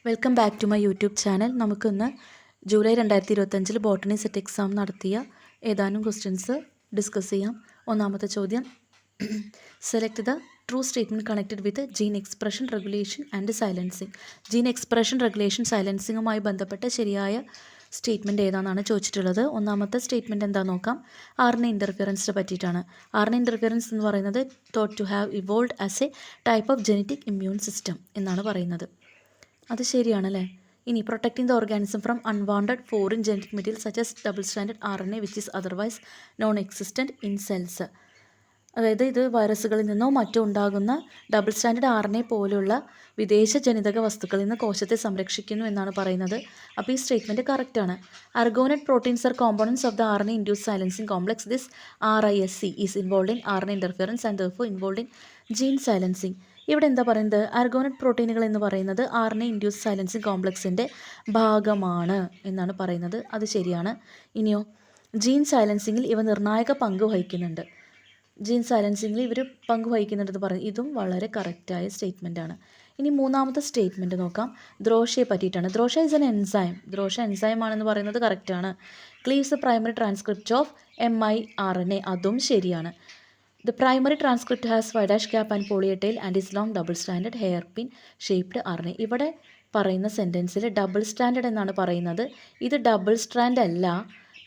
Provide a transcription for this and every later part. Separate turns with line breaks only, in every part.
Welcome back to my YouTube channel. നമുക്കിന്ന് July 2025 botany set exam നടത്തിയ ഏതാനും questions discuss ചെയ്യാം. ഒന്നാമത്തെ ചോദ്യം, select the true statement connected with gene expression regulation and silencing. Gene expression regulation സൈലൻസിങ്ങുമായി ബന്ധപ്പെട്ട ശരിയായ സ്റ്റേറ്റ്മെൻറ്റ് ഏതാണെന്നാണ് ചോദിച്ചിട്ടുള്ളത്. ഒന്നാമത്തെ സ്റ്റേറ്റ്മെൻറ്റ് എന്താ നോക്കാം. ആർഎൻഎ ഇൻ്റർഫിയറൻസിനെ പറ്റിയിട്ടാണ്. ആർഎൻഎ ഇൻ്റർഫിയറൻസ് എന്ന് പറയുന്നത് thought to have evolved as a type of genetic immune system എന്നാണ് പറയുന്നത്. അത് ശരിയാണല്ലേ. ഇനി protecting the organism from unwanted foreign genetic material such as double standard RNA which is otherwise non existent in cells. അതായത് ഇത് വൈറസുകളിൽ നിന്നോ മറ്റോ ഉണ്ടാകുന്ന ഡബിൾ സ്റ്റാൻഡേർഡ് ആർഎൻഎ പോലുള്ള വിദേശ ജനിതക വസ്തുക്കളിൽ നിന്ന് കോശത്തെ സംരക്ഷിക്കുന്നു എന്നാണ് പറയുന്നത്. അപ്പോൾ ഈ സ്റ്റേറ്റ്മെൻറ്റ് കറക്റ്റാണ്. Argonaute proteins are components of the RNA induced silencing complex. This RISC is involve in RNA interference and therefore involve in gene silencing. ഇവിടെ എന്താ പറയുന്നത്, അർഗോനറ്റ് പ്രോട്ടീനുകൾ എന്ന് പറയുന്നത് ആർഎൻഎ ഇൻഡ്യൂസ് സൈലൻസിങ് കോംപ്ലക്സിൻ്റെ ഭാഗമാണ് എന്നാണ് പറയുന്നത്. അത് ശരിയാണ്. ഇനിയോ, ജീൻ സൈലൻസിങ്ങിൽ ഇവ നിർണായക പങ്ക് വഹിക്കുന്നുണ്ട്. ജീൻ സൈലൻസിങ്ങിൽ ഇവർ പങ്ക് വഹിക്കുന്നുണ്ടെന്ന് പറയും. ഇതും വളരെ കറക്റ്റായ സ്റ്റേറ്റ്മെൻറ്റാണ്. ഇനി മൂന്നാമത്തെ സ്റ്റേറ്റ്മെൻറ്റ് നോക്കാം. ദ്രോഷയെ പറ്റിയിട്ടാണ്. Drosha is an enzyme. Drosha enzyme ആണെന്ന് പറയുന്നത് കറക്റ്റാണ്. Cleaves the primary transcript of mRNA. അതും ശരിയാണ്. The primary transcript has 5' gap and poly A tail and is long double stranded hairpin shaped RNA. ഇവിടെ പറയുന്ന സെൻറ്റൻസിൽ ഡബിൾ സ്റ്റാൻഡേർഡ് എന്നാണ് പറയുന്നത്. ഇത് ഡബിൾ സ്ട്രാൻഡ് അല്ല,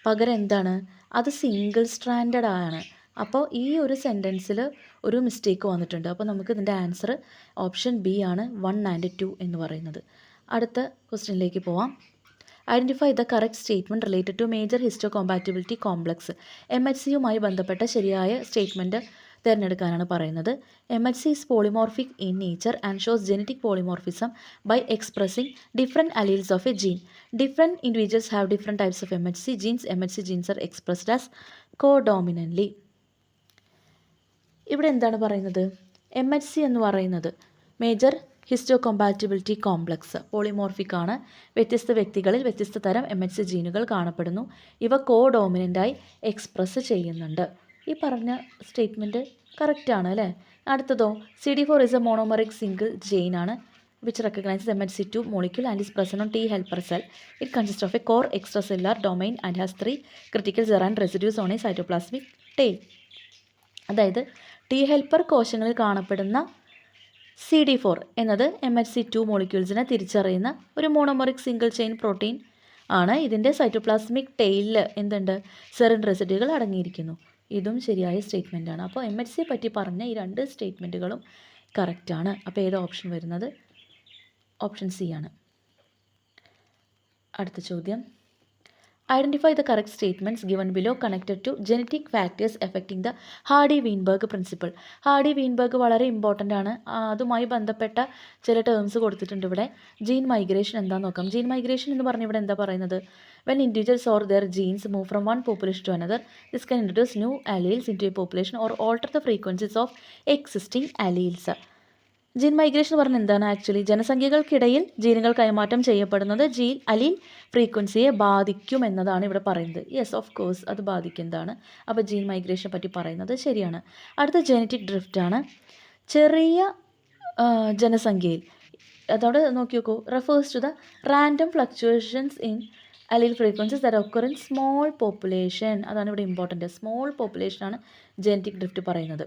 പകരം എന്താണ്, അത് സിംഗിൾ സ്ട്രാൻഡഡ് ആണ്. അപ്പോൾ ഈ ഒരു സെൻറ്റൻസിൽ ഒരു മിസ്റ്റേക്ക് വന്നിട്ടുണ്ട്. അപ്പോൾ നമുക്ക് ഇതിൻ്റെ ആൻസർ ഓപ്ഷൻ ബി ആണ്, 1 and 2 എന്ന് പറയുന്നത്. അടുത്ത ക്വസ്റ്റ്യനിലേക്ക് പോവാം. Identify the correct statement related to major histocompatibility complex. MHCയുമായി ബന്ധപ്പെട്ട ശരിയായ സ്റ്റേറ്റ്മെൻറ്റ് തിരഞ്ഞെടുക്കാനാണ് പറയുന്നത്. MHC is polymorphic in nature and shows genetic polymorphism by expressing different alleles of a gene. Different individuals have different types of MHC genes. MHC genes are expressed as codominantly. ഇവിടെ എന്താണ് പറയുന്നത്, MHC എന്ന് പറയുന്നത് major histocompatibility complex polymorphic ആണ്. വ്യത്യസ്ത വ്യക്തികളിൽ വ്യത്യസ്ത തരം MHC ജീനുകൾ കാണപ്പെടുന്നു. ഇവ കോഡോമിനൻ്റായി എക്സ്പ്രസ് ചെയ്യുന്നുണ്ട്. ഈ പറഞ്ഞ സ്റ്റേറ്റ്മെൻറ്റ് കറക്റ്റാണ് അല്ലേ. അടുത്തതോ, CD4 is a monomeric single chain ആണ് which recognizes MHC2 molecule and is present on T helper cell. It consists of a core extracellular domain and has 3 critical gerane residues on a cytoplasmic tail. അതായത് T helper കോശങ്ങളിൽ കാണപ്പെടുന്ന CD4 എന്നത് MHC2 മോളിക്യൂൾസിനെ തിരിച്ചറിയുന്ന ഒരു monomeric single chain protein ആണ്. ഇതിൻ്റെ cytoplasmic ടെയിലിൽ എന്തുണ്ട്, serine റെസിഡ്യൂകൾ അടങ്ങിയിരിക്കുന്നു. ഇതും ശരിയായ സ്റ്റേറ്റ്മെൻറ്റാണ്. അപ്പോൾ MHCയെ പറ്റി പറഞ്ഞ ഈ രണ്ട് സ്റ്റേറ്റ്മെൻറ്റുകളും കറക്റ്റാണ്. അപ്പോൾ ഏത് ഓപ്ഷൻ വരുന്നത്, ഓപ്ഷൻ സി ആണ്. അടുത്ത ചോദ്യം, identify the correct statements given below connected to genetic factors affecting the Hardy Weinberg principle. Hardy Weinberg വളരെ ഇമ്പോർട്ടൻ്റ് ആണ്. അതുമായി ബന്ധപ്പെട്ട ചില ടേംസ് കൊടുത്തിട്ടുണ്ട് ഇവിടെ. ജീൻ മൈഗ്രേഷൻ എന്താണെന്ന് നോക്കാം. ജീൻ മൈഗ്രേഷൻ എന്ന് പറഞ്ഞാൽ ഇവിടെ എന്താ പറയുന്നത്, when individuals or their genes move from one population to another, this can introduce new alleles into a population or alter the frequencies of existing alleles. Gene migration പറഞ്ഞാൽ എന്താണ്, actually ജനസംഖ്യകൾക്കിടയിൽ ജീനുകൾ കൈമാറ്റം ചെയ്യപ്പെടുന്നത് അലീൽ ഫ്രീക്വൻസിയെ ബാധിക്കും എന്നതാണ് ഇവിടെ പറയുന്നത്. യെസ്, ഓഫ് കോഴ്സ് അത് ബാധിക്കുന്നതാണ്. അപ്പോൾ ജീൻ മൈഗ്രേഷനെ പറ്റി പറയുന്നത് ശരിയാണ്. അടുത്ത ജെനറ്റിക് ഡ്രിഫ്റ്റ് ആണ്. ചെറിയ ജനസംഖ്യയിൽ, അതോടെ നോക്കി നോക്കൂ, refers to the random fluctuations in allele frequencies that occur in small population. അതാണ് ഇവിടെ ഇമ്പോർട്ടൻറ്റ്. സ്മോൾ പോപ്പുലേഷനാണ് ജെനറ്റിക് ഡ്രിഫ്റ്റ് പറയുന്നത്.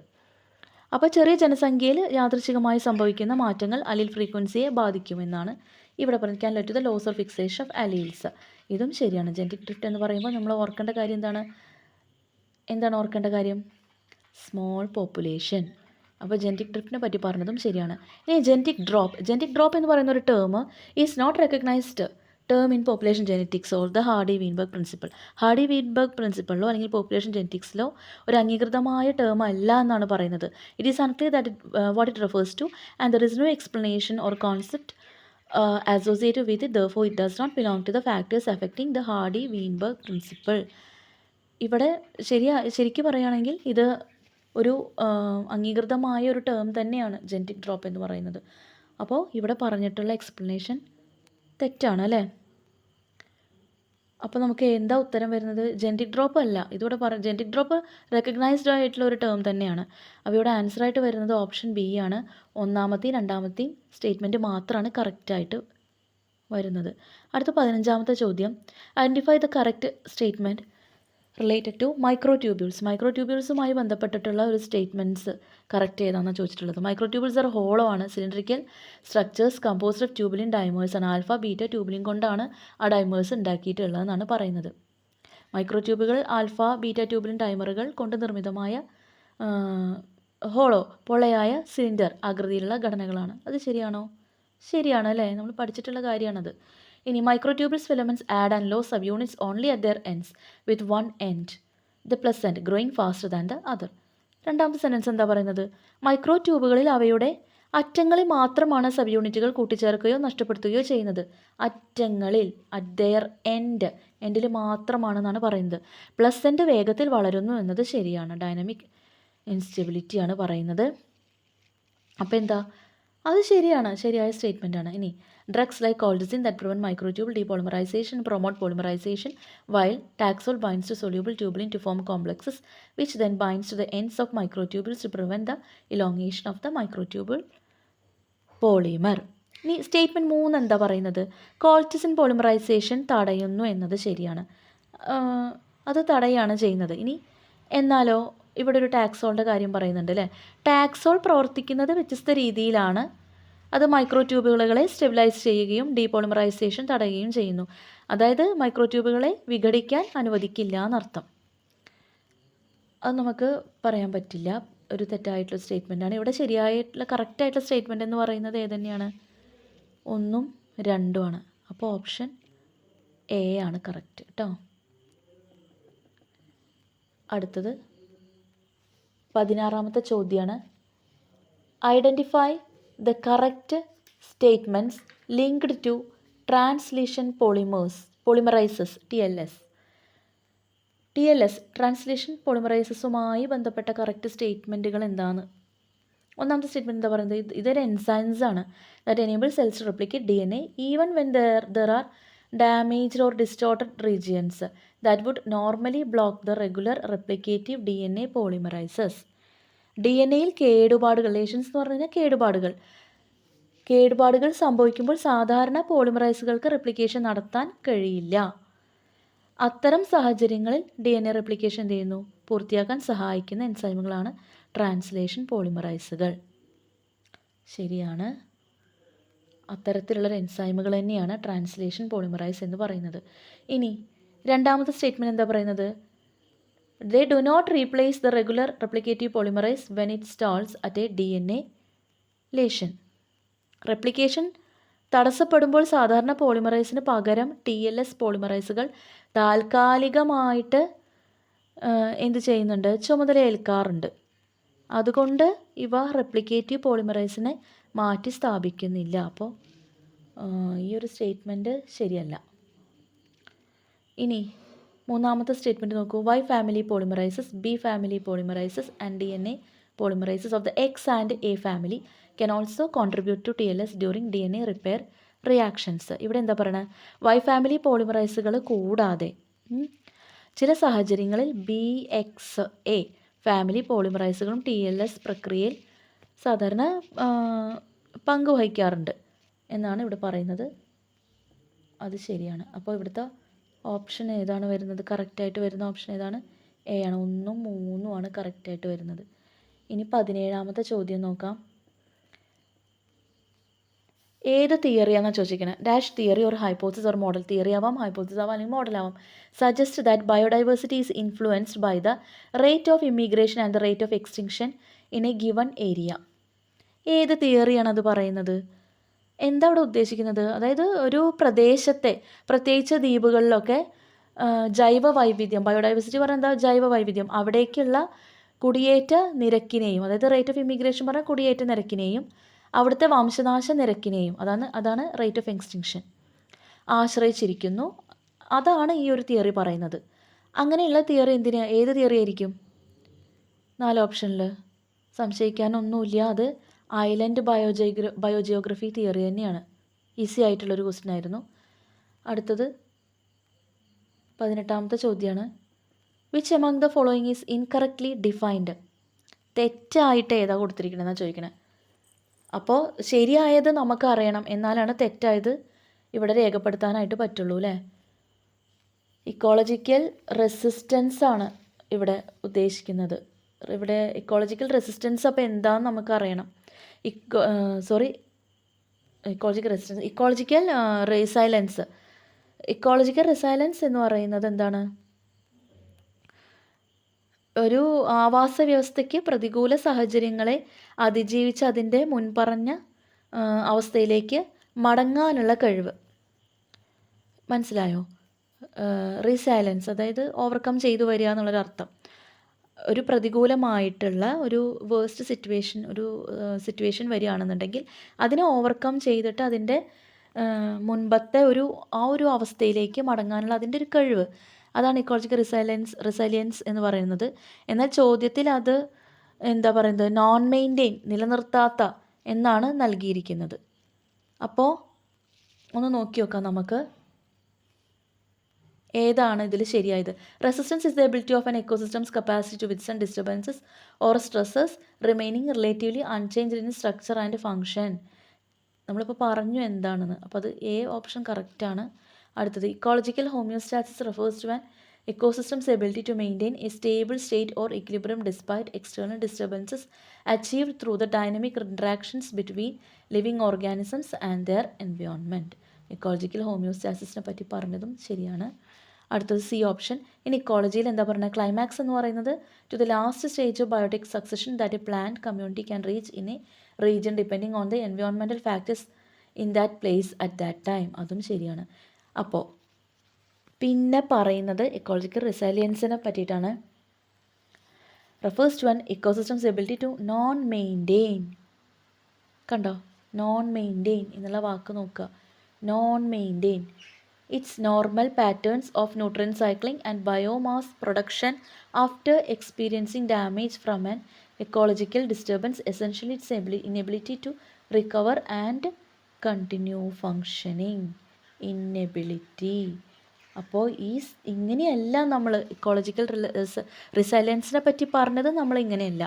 അപ്പോൾ ചെറിയ ജനസംഖ്യയിൽ യാദൃച്ഛികമായി സംഭവിക്കുന്ന മാറ്റങ്ങൾ അലീൽ ഫ്രീക്വൻസിയെ ബാധിക്കുമെന്നാണ് ഇവിടെ പറയുന്നത്. Can lead to the loss of fixation of alleles. ഇതും ശരിയാണ്. ജെനറ്റിക് ഡ്രിഫ്റ്റ് എന്ന് പറയുമ്പോൾ നമ്മൾ ഓർക്കേണ്ട കാര്യം എന്താണ് ഓർക്കേണ്ട കാര്യം, സ്മോൾ പോപ്പുലേഷൻ. അപ്പോൾ ജെനറ്റിക് ഡ്രിഫ്റ്റിനെ പറ്റി പറഞ്ഞതും ശരിയാണ്. ഇനി ജെനറ്റിക് ഡ്രോപ്പ് എന്ന് പറയുന്ന ഒരു term is not recognised term in population genetics or the Hardy Weinberg principle. Hardy Weinberg പ്രിൻസിപ്പിളിലോ അല്ലെങ്കിൽ പോപ്പുലേഷൻ ജെനറ്റിക്സിലോ ഒരു അംഗീകൃതമായ ടേം അല്ല എന്നാണ് പറയുന്നത്. It is unclear that what it refers to and there is no explanation or concept associated with it, therefore it does not belong to the factors affecting the Hardy-Weinberg principle. ഇവിടെ ശരിക്കും പറയുകയാണെങ്കിൽ ഇത് ഒരു അംഗീകൃതമായ ഒരു term തന്നെയാണ് genetic drop എന്ന് പറയുന്നത്. അപ്പോൾ ഇവിടെ പറഞ്ഞിട്ടുള്ള എക്സ്പ്ലനേഷൻ തെറ്റാണ് അല്ലേ. അപ്പോൾ നമുക്ക് എന്താ ഉത്തരം വരുന്നത്, ജെനറ്റിക് ഡ്രോപ്പ് അല്ല. ഇതിവിടെ ജെനറ്റിക് ഡ്രോപ്പ് റെക്കഗ്നൈസ്ഡ് ആയിട്ടുള്ള ഒരു ടേം തന്നെയാണ്. അപ്പോൾ ഇവിടെ ആൻസറായിട്ട് വരുന്നത് ഓപ്ഷൻ ബി ആണ്. ഒന്നാമത്തെയും രണ്ടാമത്തെയും സ്റ്റേറ്റ്മെൻറ്റ് മാത്രമാണ് കറക്റ്റായിട്ട് വരുന്നത്. അടുത്ത 15ാമത്തെ ചോദ്യം, identify the correct statement related to microtubules. മൈക്രോ ട്യൂബ്യൂൾസുമായി ബന്ധപ്പെട്ടിട്ടുള്ള ഒരു സ്റ്റേറ്റ്മെൻറ്റ്സ് കറക്റ്റ് ചെയ്താണെന്നാണ് ചോദിച്ചിട്ടുള്ളത്. മൈക്രോ ട്യൂബ്യൂൾസ് ആർ ഹോളോ ആണ്, cylindrical structures composed of tubulin dimers ആണ്. ആൽഫ ബീറ്റ ട്യൂബുലിൻ കൊണ്ടാണ് ആ ഡൈമേഴ്സ് ഉണ്ടാക്കിയിട്ടുള്ളതെന്നാണ് പറയുന്നത്. മൈക്രോ ട്യൂബുകൾ ആൽഫ ബീറ്റ ട്യൂബുലിൻ ഡൈമറുകൾ കൊണ്ട് നിർമ്മിതമായ ഹോളോ പൊള്ളയായ സിലിണ്ടർ ആകൃതിയിലുള്ള ഘടനകളാണ്. അത് ശരിയാണോ? ശരിയാണ് അല്ലേ, നമ്മൾ പഠിച്ചിട്ടുള്ള കാര്യമാണത്. ഇനി microtubules filaments add and lose subunits only at their ends with one end the plus end growing faster than the other. രണ്ടാമത്തെ സെൻറ്റൻസ് എന്താ പറയുന്നത്? മൈക്രോ ട്യൂബുകളിൽ അവയുടെ അറ്റങ്ങളിൽ മാത്രമാണ് സബ് യൂണിറ്റുകൾ കൂട്ടിച്ചേർക്കുകയോ നഷ്ടപ്പെടുത്തുകയോ ചെയ്യുന്നത്. അറ്റങ്ങളിൽ, അറ്റ് ദെയർ എൻഡിൽ മാത്രമാണെന്നാണ് പറയുന്നത്. പ്ലസ് എൻഡ് വേഗത്തിൽ വളരുന്നു എന്നത് ശരിയാണ്. ഡൈനാമിക് ഇൻസ്റ്റെബിലിറ്റിയാണ് പറയുന്നത്. അപ്പോൾ എന്താ, അത് ശരിയാണ്, ശരിയായ സ്റ്റേറ്റ്മെൻറ്റാണ്. ഇനി drugs like colchicine that prevent microtubule depolymerisation promote polymerisation while Taxol binds to soluble tubulin to form complexes which then binds to the ends of microtubules to prevent the elongation of the microtubule polymer. ഇനി statement 3 എന്താ പറയുന്നത്? കോൾട്ടിസിൻ polymerisation തടയുന്നു എന്നത് ശരിയാണ്, അത് തടയാണ് ചെയ്യുന്നത്. ഇനി എന്നാലോ ഇവിടെ ഒരു ടാക്സോളിൻ്റെ കാര്യം പറയുന്നുണ്ട് അല്ലേ. ടാക്സോൾ പ്രവർത്തിക്കുന്നത് വ്യത്യസ്ത രീതിയിലാണ്. അത് മൈക്രോ ട്യൂബുകളെ സ്റ്റെബിലൈസ് ചെയ്യുകയും ഡീപോളിമറൈസേഷൻ തടയുകയും ചെയ്യുന്നു. അതായത് മൈക്രോ ട്യൂബുകളെ വിഘടിക്കാൻ അനുവദിക്കില്ല എന്നർത്ഥം. അത് നമുക്ക് പറയാൻ പറ്റില്ല, ഒരു തെറ്റായിട്ടുള്ള സ്റ്റേറ്റ്മെൻറ്റാണ്. ഇവിടെ ശരിയായിട്ടുള്ള കറക്റ്റായിട്ടുള്ള സ്റ്റേറ്റ്മെൻറ്റ് എന്ന് പറയുന്നത് ഏതുതന്നെയാണ്? 1ഉം 2ഉമാണ്. അപ്പോൾ ഓപ്ഷൻ എ ആണ് കറക്റ്റ് കേട്ടോ. അടുത്തത് 16ാമത്തെ ചോദ്യമാണ്, identify the correct statements linked to translation polymerases TLS translation പോളിമറൈസസുമായി ബന്ധപ്പെട്ട കറക്റ്റ് സ്റ്റേറ്റ്മെൻറ്റുകൾ എന്താണ്? ഒന്നാമത്തെ സ്റ്റേറ്റ്മെൻറ്റ് എന്താ പറയുന്നത്? ഇതൊരു എൻസൈംസ് ആണ് that enable cells to replicate DNA even when there are damaged or distorted regions that would normally block the regular replicative DNA polymerizes. DNA-യിൽ കേടുപാടുകൾ, ലേഷൻസ് എന്ന് പറഞ്ഞു കഴിഞ്ഞാൽ കേടുപാടുകൾ സംഭവിക്കുമ്പോൾ സാധാരണ പോളിമറൈസുകൾക്ക് റെപ്ലിക്കേഷൻ നടത്താൻ കഴിയില്ല. അത്തരം സാഹചര്യങ്ങളിൽ DNA റെപ്ലിക്കേഷൻ എന്ത് ചെയ്യുന്നു? പൂർത്തിയാക്കാൻ സഹായിക്കുന്ന എൻസൈമുകളാണ് ട്രാൻസ്ലേഷൻ പോളിമറൈസുകൾ. ശരിയാണ്, അത്തരത്തിലുള്ള എൻസൈമുകൾ തന്നെയാണ് ട്രാൻസ്ലേഷൻ പോളിമറൈസ് എന്ന് പറയുന്നത്. ഇനി രണ്ടാമത്തെ സ്റ്റേറ്റ്മെൻറ്റ് എന്താ പറയുന്നത്? They do not replace the regular replicative polymerase when it stalls at a DNA lesion. Replication തടസ്സപ്പെടുമ്പോൾ സാധാരണ പോളിമറൈസിന് പകരം TLS പോളിമറൈസുകൾ താൽക്കാലികമായിട്ട് എന്ത് ചെയ്യുന്നുണ്ട്? ചുമതലയേൽക്കാറുണ്ട്. അതുകൊണ്ട് ഇവ റെപ്ലിക്കേറ്റീവ് പോളിമറൈസിനെ മാറ്റി സ്ഥാപിക്കുന്നില്ല. അപ്പോൾ ഈ ഒരു സ്റ്റേറ്റ്മെൻറ്റ് ശരിയല്ല. ഇനി മൂന്നാമത്തെ സ്റ്റേറ്റ്മെൻറ്റ് നോക്കൂ. Y family polymerizes, B family polymerizes and DNA polymerizes of the X and A family can also contribute to TLS during DNA repair reactions. ഇവിടെ എന്താ പറയുന്നത്? Y family പോളിമറൈസുകൾ കൂടാതെ ചില സാഹചര്യങ്ങളിൽ BXA ഫാമിലി പോളിമറൈസുകളും TLS പ്രക്രിയയിൽ സാധാരണ പങ്കുവഹിക്കാറുണ്ട് എന്നാണ് ഇവിടെ പറയുന്നത്. അത് ശരിയാണ്. അപ്പോൾ ഇവിടുത്തെ ഓപ്ഷൻ ഏതാണ് വരുന്നത്? കറക്റ്റായിട്ട് വരുന്ന ഓപ്ഷൻ ഏതാണ്? എ ആണ്. 1ഉം 3ഉമാണ് കറക്റ്റായിട്ട് വരുന്നത്. ഇനി 17ാമത്തെ ചോദ്യം നോക്കാം. ഏത് തിയറിയാണെന്ന് ചോദിച്ചിരിക്കുന്നത്? Dash theory or hypothesis or model. Theory ആവാം, ഹൈപ്പോസിസ് ആവാം, അല്ലെങ്കിൽ മോഡൽ ആവാം. Suggest that biodiversity is influenced by the rate of immigration and the rate of extinction in a given area. ഏത് തിയറിയാണ് അത് പറയുന്നത്? എന്താ ഇവിടെ ഉദ്ദേശിക്കുന്നത്? അതായത് ഒരു പ്രദേശത്തെ, പ്രത്യേകിച്ച് ദ്വീപുകളിലൊക്കെ ജൈവ വൈവിധ്യം, ബയോഡൈവേഴ്സിറ്റി പറഞ്ഞാൽ എന്താ? ജൈവ വൈവിധ്യം, അവിടേക്കുള്ള കുടിയേറ്റ നിരക്കിനെയും, അതായത് റേറ്റ് ഓഫ് ഇമിഗ്രേഷൻ പറഞ്ഞാൽ കുടിയേറ്റ നിരക്കിനെയും അവിടുത്തെ വംശനാശ നിരക്കിനെയും, അതാണ് റേറ്റ് ഓഫ് എക്സ്റ്റിങ്ഷൻ, ആശ്രയിച്ചിരിക്കുന്നു. അതാണ് ഈ ഒരു തിയറി പറയുന്നത്. അങ്ങനെയുള്ള തിയറി ഏത് തിയറി ആയിരിക്കും? 4 ഓപ്ഷനിൽ സംശയിക്കാനൊന്നുമില്ല, അത് ഐലൻഡ് ബയോജിയോഗ്രഫി തിയറി തന്നെയാണ്. ഈസി ആയിട്ടുള്ളൊരു ക്വസ്റ്റ്യൻ ആയിരുന്നു. അടുത്തത് 18ാമത്തെ ചോദ്യമാണ്. Which among the following is incorrectly defined. തെറ്റായിട്ട് ഏതാ കൊടുത്തിരിക്കണമെന്നാണ് ചോദിക്കണത്. അപ്പോൾ ശരിയായത് നമുക്ക് അറിയണം, എന്നാലാണ് തെറ്റായത് ഇവിടെ രേഖപ്പെടുത്താനായിട്ട് പറ്റുള്ളൂ അല്ലേ. ഇക്കോളജിക്കൽ റെസിസ്റ്റൻസ് ആണ് ഇവിടെ ഉദ്ദേശിക്കുന്നത്. ഇവിടെ ഇക്കോളജിക്കൽ റെസിസ്റ്റൻസ് അപ്പോൾ എന്താണെന്ന് നമുക്കറിയണം. ഇക്കോളജിക്കൽ റെസൈലൻസ്. ഇക്കോളജിക്കൽ റെസൈലൻസ് എന്ന് പറയുന്നത് എന്താണ്? ഒരു ആവാസ വ്യവസ്ഥയ്ക്ക് പ്രതികൂല സാഹചര്യങ്ങളെ അതിജീവിച്ച് അതിൻ്റെ മുൻപറഞ്ഞ അവസ്ഥയിലേക്ക് മടങ്ങാനുള്ള കഴിവ്. മനസ്സിലായോ? റീസൈലൻസ് അതായത് ഓവർകം ചെയ്തു വരിക എന്നുള്ളൊരർത്ഥം. ഒരു പ്രതികൂലമായിട്ടുള്ള ഒരു വേഴ്സ്റ്റ് സിറ്റുവേഷൻ, ഒരു സിറ്റുവേഷൻ വരികയാണെന്നുണ്ടെങ്കിൽ അതിനെ ഓവർകം ചെയ്തിട്ട് അതിൻ്റെ മുൻപത്തെ ആ ഒരു അവസ്ഥയിലേക്ക് മടങ്ങാനുള്ള അതിൻ്റെ ഒരു കഴിവ്, അതാണ് ഇക്കോളജിക്കൽ റിസൈലിയൻസ് എന്ന് പറയുന്നത്. എന്നാൽ ചോദ്യത്തിൽ അത് എന്താ പറയുന്നത്, നോൺ മെയിൻറ്റെയിൻ, നിലനിർത്താത്ത എന്നാണ് നൽകിയിരിക്കുന്നത്. അപ്പോൾ ഒന്ന് നോക്കി നോക്കാം നമുക്ക് ഏതാണ് ഇതിൽ ശരിയായത്. Resistance is the ability of an ecosystem's capacity to withstand disturbances or stresses remaining relatively unchanged in structure and function. നമ്മളിപ്പോൾ പറഞ്ഞു എന്താണെന്ന്. അപ്പോൾ അത് എ ഓപ്ഷൻ കറക്റ്റാണ്. അടുത്തത് ecological homeostasis refers to an ecosystem's ability to maintain a stable state or equilibrium despite external disturbances achieved through the dynamic interactions between living organisms and their environment. Ecological ഹോമിയോസ്റ്റാസിസിനെ പറ്റി പറഞ്ഞതും ശരിയാണ്. അടുത്തത് C option. ഇനി ഇക്കോളജിയിൽ എന്താ പറയുക? Climax എന്ന് പറയുന്നത് to the last stage of biotic succession that a plant community can reach in a region depending on the environmental factors in that place at that time. അതും ശരിയാണ്. അപ്പോൾ പിന്നെ പറയുന്നത് ഇക്കോളജിക്കൽ റിസൈലിയൻസിനെ പറ്റിയിട്ടാണ്. Refers to an ecosystem's ability to non maintain. കണ്ടോ, non maintain എന്നുള്ള വാക്ക് നോക്കുക. Non maintain its normal patterns of nutrient cycling and biomass production after experiencing damage from an ecological disturbance, essentially its inability to recover and continue functioning. Inability. അപ്പോൾ ഇങ്ങനെയല്ല നമ്മൾ ecological റിസൈലൻസിനെ പറ്റി പറഞ്ഞത്. നമ്മളിങ്ങനെയല്ല,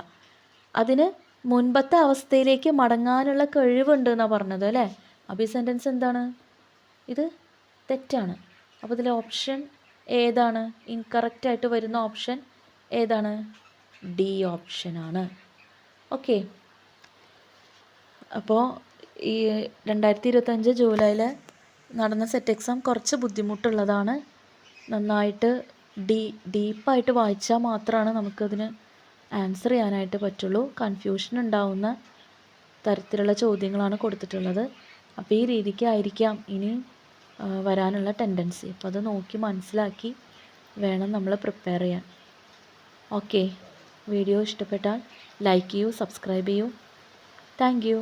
അതിന് മുൻപത്തെ അവസ്ഥയിലേക്ക് മടങ്ങാനുള്ള കഴിവുണ്ട് എന്നാണ് പറഞ്ഞത് അല്ലേ. അപ്പോൾ ഈ സെൻറ്റൻസ് എന്താണ്? ഇത് തെറ്റാണ്. അപ്പോൾ ഇതിലെ ഓപ്ഷൻ ഏതാണ്? ഇൻകറക്റ്റായിട്ട് വരുന്ന ഓപ്ഷൻ ഏതാണ്? ഡി ഓപ്ഷനാണ്. ഓക്കെ. അപ്പോൾ ഈ 2025 ജൂലൈയിൽ നടന്ന സെറ്റ് എക്സാം കുറച്ച് ബുദ്ധിമുട്ടുള്ളതാണ്. നന്നായിട്ട് ഡീപ്പായിട്ട് വായിച്ചാൽ മാത്രമാണ് നമുക്കതിന് ആൻസർ ചെയ്യാനായിട്ട് പറ്റുള്ളൂ. കൺഫ്യൂഷൻ ഉണ്ടാവുന്ന തരത്തിലുള്ള ചോദ്യങ്ങളാണ് കൊടുത്തിട്ടുള്ളത്. അപ്പോൾ ഈ രീതിക്കായിരിക്കാം ഇനി വരാനുള്ള ടെൻഡൻസി. അപ്പോൾ അത് നോക്കി മനസ്സിലാക്കി വേണം നമ്മൾ പ്രിപ്പയർ ചെയ്യാൻ. ഓക്കെ. വീഡിയോ ഇഷ്ടപ്പെട്ടാൽ ലൈക്ക് ചെയ്യൂ, സബ്സ്ക്രൈബ് ചെയ്യൂ. Thank you.